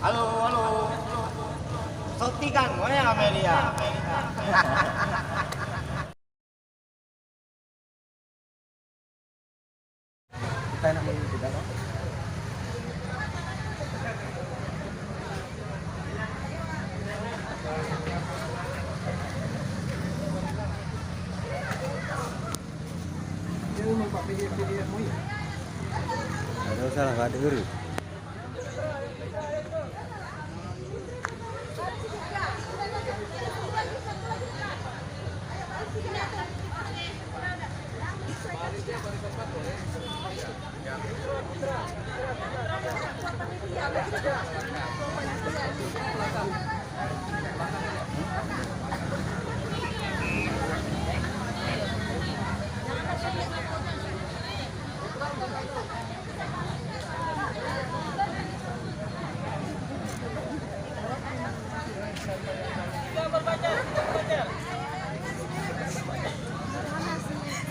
Halo, halo. Sotikan gue ya Amelia. Kita nak mengikuti kan? Dia nampak PDF mu ya? Ada salah nggak denger.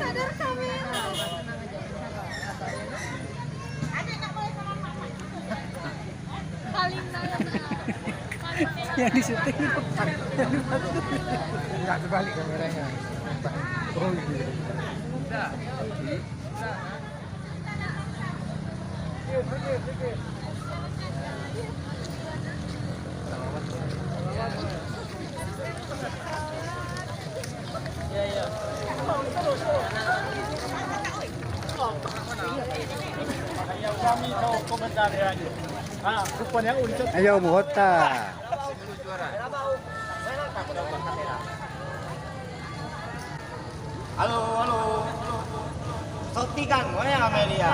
Sadar kamera. Paling Yang di syuting itu nggak terbalik kameranya. Oh gitu. Kami tahu komentar ya. Ah, kupon yang unik. Ayo Muhota. Halo, halo. Sotikan gue ya Amelia.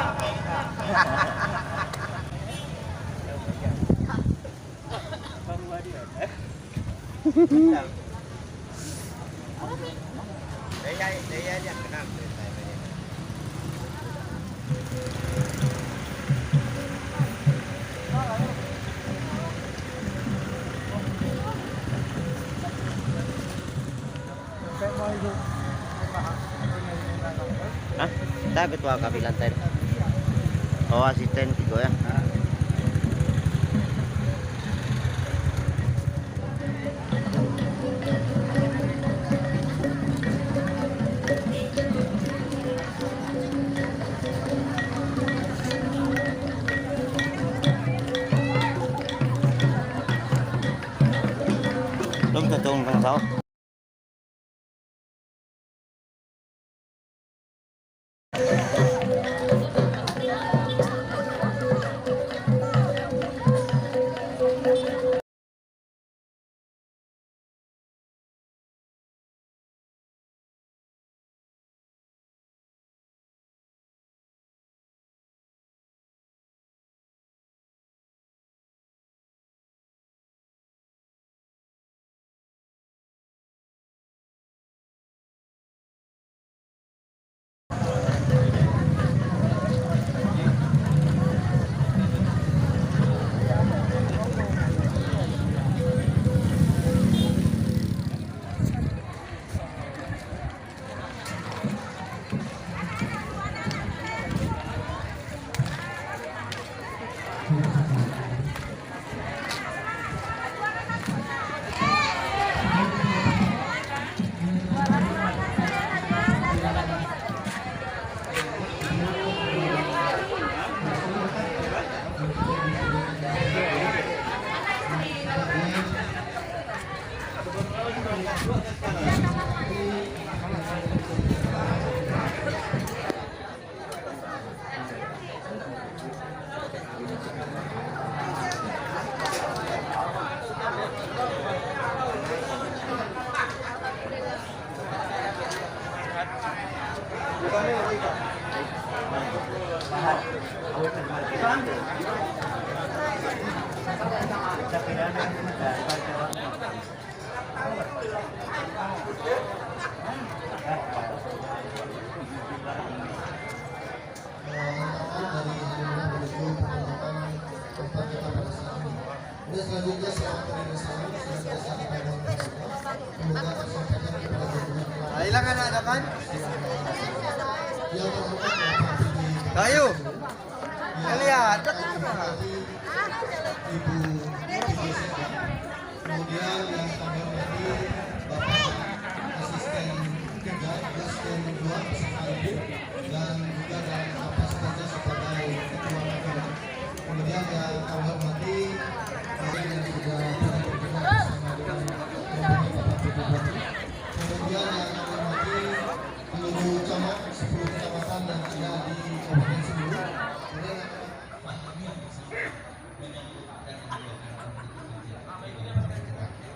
Dia yang kenal. Hah? Kita ketua kabilan ten. Oh asisten gitu ya. Đúng từ tuần tháng 6. Selanjutnya saya akan Hilang ada kan? Kayu. Lihat. Ibu hormati Bapak yang juga berkenan bersama dengan kemudian yang kami hormati seluruh camat, 10 kecamatan yang ada di Kabupaten Sulu. Kemudian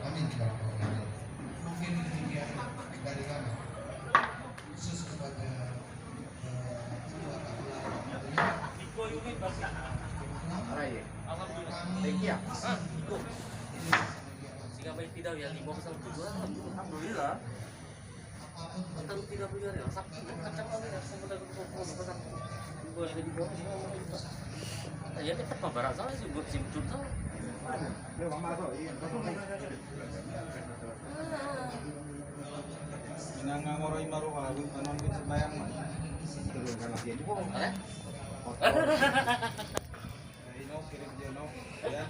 amin. Mungkin demikian dari kami khusus kepada kedua Sehingga baik tidak ya 5 besar juga alhamdulillah. Terus 30 hari kacang lagi ya sebentar besar. Gua ada di bawah semua. Ya kita pabaran salah sih buat simcut tuh. Minanga ngoroi maruha, anon bin sembayang mah. Turunkan lagi di bawah. Ini kirim dia no, ya.